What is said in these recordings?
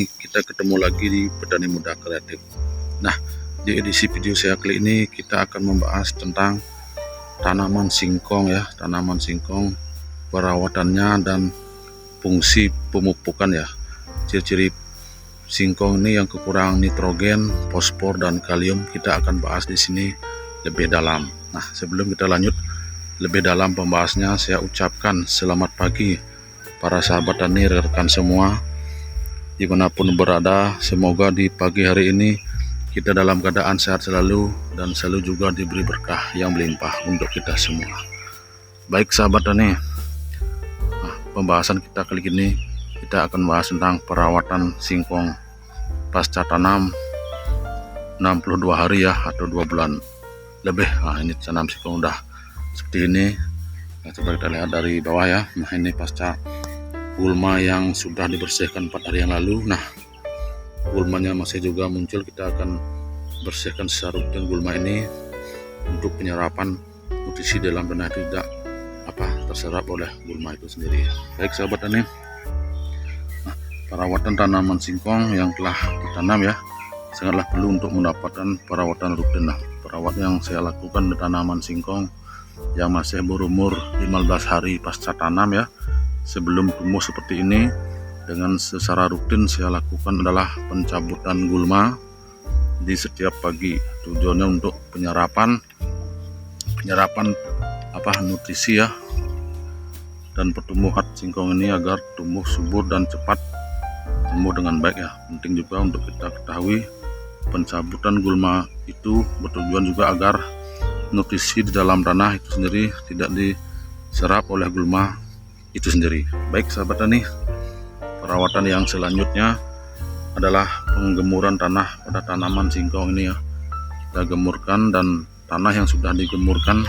Kita ketemu lagi di Petani Muda Kreatif. Nah, di edisi video saya kali ini kita akan membahas tentang tanaman singkong ya, tanaman singkong, perawatannya dan fungsi pemupukan ya. Ciri-ciri singkong ini yang kekurangan nitrogen, fosfor dan kalium kita akan bahas di sini lebih dalam. Nah, sebelum kita lanjut lebih dalam pembahasannya, saya ucapkan selamat pagi para sahabat tani, rekan semua dimanapun berada. Semoga di pagi hari ini kita dalam keadaan sehat selalu dan selalu juga diberi berkah yang melimpah untuk kita semua. Baik sahabat tani, pembahasan kita kali ini kita akan bahas tentang perawatan singkong pasca tanam 62 hari ya, atau 2 bulan lebih. Nah, ini tanam singkong udah seperti ini. Nah, coba kita lihat dari bawah ya. Nah, ini pasca gulma yang sudah dibersihkan 4 hari yang lalu. Nah, gulmanya masih juga muncul. Kita akan bersihkan secara rutin gulma ini untuk penyerapan nutrisi dalam tanah itu tidak terserap oleh gulma itu sendiri. Baik sahabat tani, nah, perawatan tanaman singkong yang telah ditanam ya sangatlah perlu untuk mendapatkan perawatan rutin. Nah, perawatan yang saya lakukan di tanaman singkong yang masih berumur 15 hari pasca tanam ya, sebelum tumbuh seperti ini, dengan secara rutin saya lakukan adalah pencabutan gulma di setiap pagi. Tujuannya untuk penyerapan nutrisi ya, dan pertumbuhan singkong ini agar tumbuh subur dan cepat tumbuh dengan baik ya. Penting juga untuk kita ketahui, pencabutan gulma itu bertujuan juga agar nutrisi di dalam tanah itu sendiri tidak diserap oleh gulma itu sendiri. Baik sahabat tani, perawatan yang selanjutnya adalah penggemuran tanah pada tanaman singkong ini ya. Kita gemurkan, dan tanah yang sudah digemurkan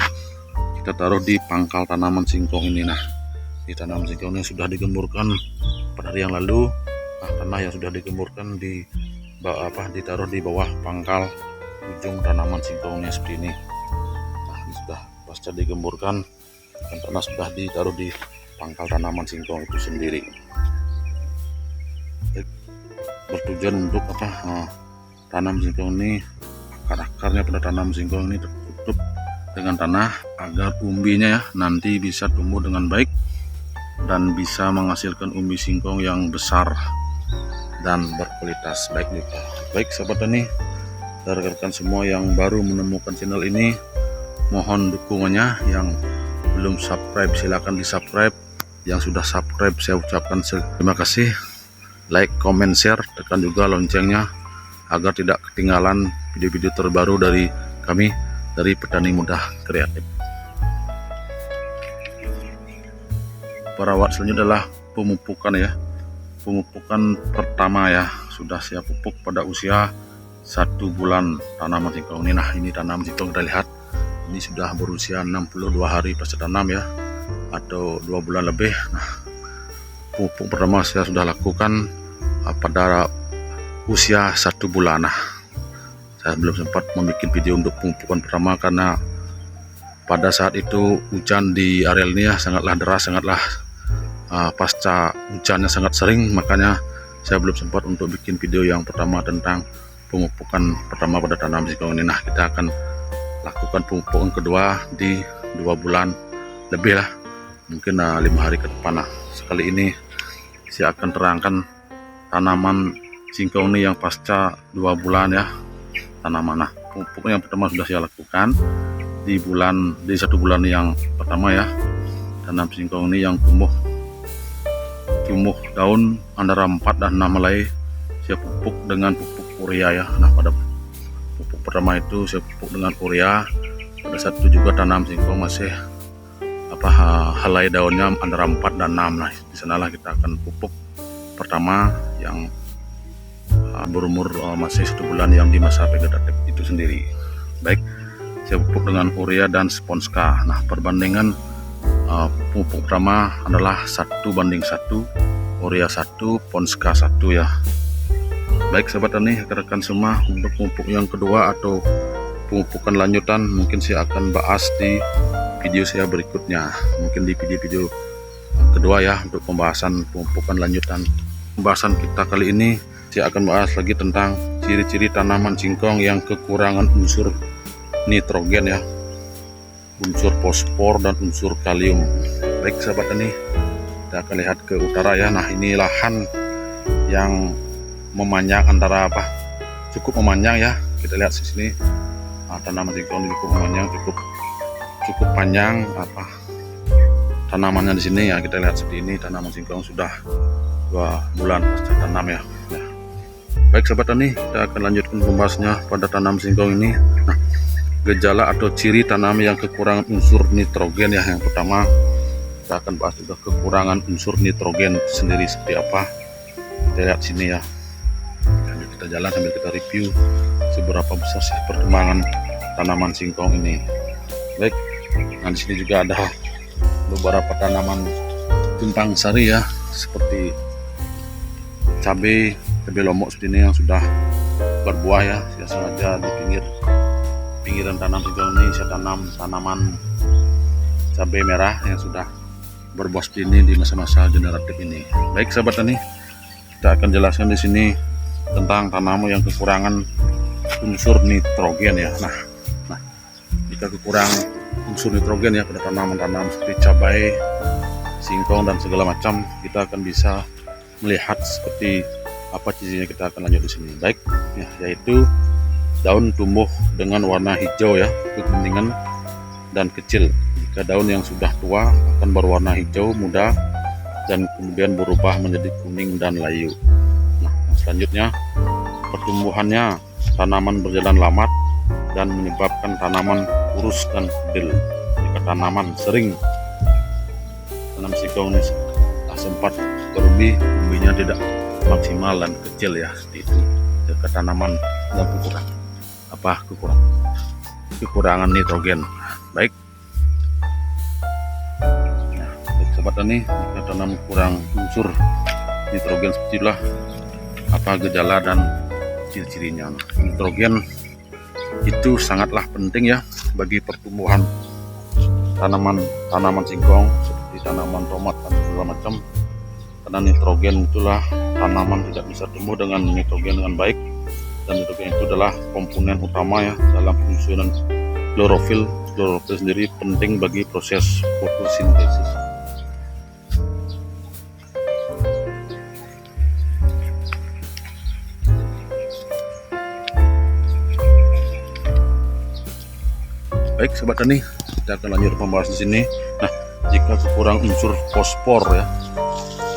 kita taruh di pangkal tanaman singkong ini. Nah, di tanaman singkong yang sudah digemurkan pada hari yang lalu, nah, tanah yang sudah digemurkan ditaruh di bawah pangkal ujung tanaman singkongnya seperti ini. Nah, ini sudah pasca digemurkan dan tanah sudah ditaruh di pangkal tanaman singkong itu sendiri. Bertujuan untuk tanam singkong ini, akar-akarnya pada tanam singkong ini tertutup dengan tanah agar umbinya ya nanti bisa tumbuh dengan baik dan bisa menghasilkan umbi singkong yang besar dan berkualitas baik juga. Baik sahabat tani, rekan-rekan semua yang baru menemukan channel ini, mohon dukungannya. Yang belum subscribe silahkan di subscribe, yang sudah subscribe saya ucapkan terima kasih. Like, comment, share, tekan juga loncengnya agar tidak ketinggalan video-video terbaru dari kami dari Petani Muda Kreatif. Perawat selanjutnya adalah pemupukan ya. Pemupukan pertama ya, sudah saya pupuk pada usia 1 bulan tanaman singkong ini. Nah, ini tanaman singkong kita lihat ini sudah berusia 62 hari pasca tanam ya, atau 2 bulan lebih. Nah, pupuk pertama saya sudah lakukan pada usia 1 bulan. Nah, saya belum sempat membuat video untuk pemupukan pertama karena pada saat itu hujan di areal ini ya sangatlah deras, sangatlah pasca hujannya sangat sering, makanya saya belum sempat untuk bikin video yang pertama tentang pemupukan pertama pada tanam singkong ini. Nah, kita akan lakukan pemupukan kedua di 2 bulan lebih lah, mungkin 5 hari ke depan. Nah, sekali ini saya akan terangkan tanaman singkong ini yang pasca 2 bulan ya tanaman. Nah, pemupukan yang pertama sudah saya lakukan di 1 bulan yang pertama ya. Tanam singkong ini yang tumbuh daun antara 4 dan 6 helai saya pupuk dengan pupuk urea ya. Nah, pada pupuk pertama itu saya pupuk dengan urea. Pada saat itu juga tanam singkong masih helai daunnya antara 4 dan 6. Nah, di sanalah kita akan pupuk pertama yang berumur masih 1 bulan yang di masa vegetatif itu sendiri. Baik, saya pupuk dengan urea dan sponska. Nah, perbandingan pupuk pertama adalah 1:1, urea 1, sponska 1 ya. Baik sahabat tani, rekan-rekan semua, untuk pupuk yang kedua atau pemupukan lanjutan mungkin saya akan bahas di video saya berikutnya, mungkin di video-video kedua ya, untuk pembahasan pemupukan lanjutan. Pembahasan kita kali ini saya akan bahas lagi tentang ciri-ciri tanaman singkong yang kekurangan unsur nitrogen ya, unsur fosfor dan unsur kalium. Baik sahabat tani, kita akan lihat ke utara ya. Nah, ini lahan yang memanjang antara cukup memanjang ya. Kita lihat di sini. Nah, tanaman singkong cukup memanjang, cukup panjang tanamannya di sini ya. Kita lihat seperti ini, tanaman singkong sudah 2 bulan pasca tanam ya. Nah, baik sahabat tani, kita akan lanjutkan pembahasannya pada tanaman singkong ini. Nah, gejala atau ciri tanaman yang kekurangan unsur nitrogen ya. Yang pertama, kita akan bahas juga kekurangan unsur nitrogen sendiri seperti apa. Kita lihat sini ya. Sambil kita jalan sambil kita review seberapa besar sih perkembangan tanaman singkong ini. Baik, nah di sini juga ada beberapa tanaman tumpang sari ya, seperti cabai lombok seperti ini yang sudah berbuah ya. Saya sengaja di pinggiran tanam singkong ini saya tanam tanaman cabai merah yang sudah berbuah seperti ini di masa-masa generatif ini. Baik sahabat tani, kita akan jelaskan di sini tentang tanaman yang kekurangan unsur nitrogen ya. Nah, jika kekurangan unsur nitrogen ya pada tanaman-tanaman seperti cabai, singkong dan segala macam, kita akan bisa melihat seperti apa cirinya. Kita akan lanjut di sini. Baik, ya, yaitu daun tumbuh dengan warna hijau ya, kekuningan dan kecil. Jika daun yang sudah tua akan berwarna hijau muda dan kemudian berubah menjadi kuning dan layu. Nah, selanjutnya pertumbuhannya tanaman berjalan lambat dan menyebabkan tanaman kurus dan kerdil. Jika tanaman sering tanam singkong ini sempat berumbi, umbinya tidak maksimal dan kecil ya, seperti itu. Jika tanaman yang kekurangan nitrogen. Baik. Nah, sahabat tani, jika tanam kurang unsur nitrogen seperti itulah gejala dan ciri-cirinya. Nitrogen itu sangatlah penting ya bagi pertumbuhan tanaman singkong seperti tanaman tomat dan segala macam. Karena nitrogen itulah tanaman tidak bisa tumbuh dengan nitrogen dengan baik, dan nitrogen itu adalah komponen utama ya dalam penyusunan klorofil. Klorofil sendiri penting bagi proses fotosintesis. Baik sahabat tani, kita akan lanjut pembahasan di sini. Nah, jika kurang unsur fosfor ya,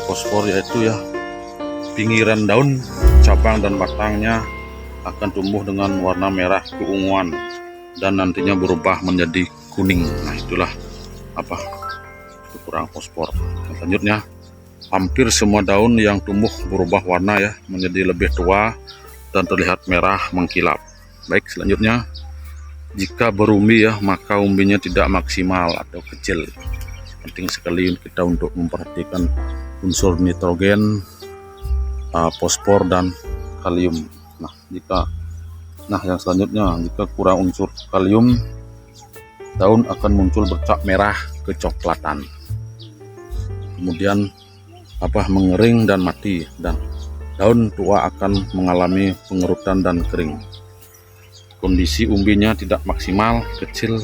fosfor yaitu ya pinggiran daun, cabang dan batangnya akan tumbuh dengan warna merah keunguan dan nantinya berubah menjadi kuning. Nah, itulah kekurangan fosfor. Nah, selanjutnya, hampir semua daun yang tumbuh berubah warna ya menjadi lebih tua dan terlihat merah mengkilap. Baik, selanjutnya, jika berumbi ya, maka umbinya tidak maksimal atau kecil. Penting sekali kita untuk memperhatikan unsur nitrogen, fosfor dan kalium. Nah, yang selanjutnya, jika kurang unsur kalium, daun akan muncul bercak merah kecoklatan. Kemudian mengering dan mati, dan daun tua akan mengalami pengerutan dan kering. Kondisi umbinya tidak maksimal, kecil,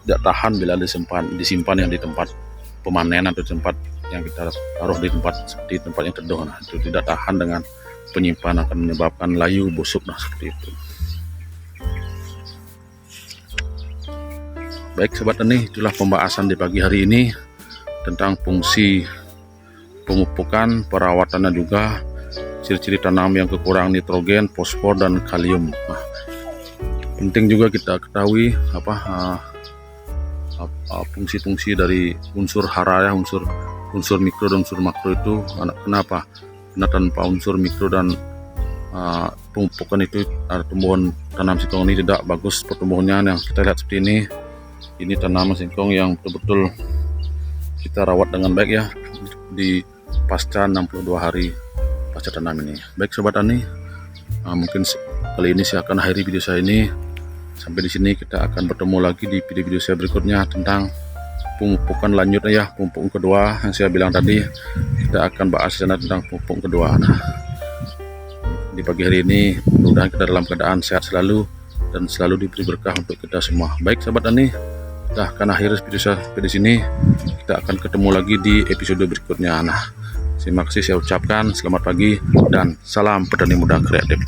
tidak tahan bila disimpan yang di tempat pemanenan atau tempat yang kita taruh di tempat seperti tempat yang teduh. Nah, itu tidak tahan dengan penyimpanan, akan menyebabkan layu, busuk, nah seperti itu. Baik sahabat tani, itulah pembahasan di pagi hari ini tentang fungsi pemupukan, perawatannya juga, ciri-ciri tanam yang kekurangan nitrogen, fosfor dan kalium. Nah, penting juga kita ketahui fungsi-fungsi dari unsur hara ya, unsur mikro dan unsur makro itu. Kenapa? Karena tanpa unsur mikro dan pemupukan itu tumbuhan tanam singkong ini tidak bagus pertumbuhannya. Yang kita lihat seperti ini tanaman singkong yang betul-betul kita rawat dengan baik ya di pasca 62 hari pasca tanam ini. Baik sobat tani, mungkin kali ini saya akan akhiri video saya ini. Sampai di sini, kita akan bertemu lagi di video-video saya berikutnya tentang pemupukan lanjutnya ya, pemupukan kedua yang saya bilang tadi. Kita akan bahas tentang pemupukan kedua. Nah, di pagi hari ini. Mudah-mudahan kita dalam keadaan sehat selalu dan selalu diberi berkah untuk kita semua. Baik sahabat tani, kita akan akhiri video sampai di sini. Kita akan ketemu lagi di episode berikutnya. Nah, terima kasih saya ucapkan, selamat pagi dan salam petani muda kreatif.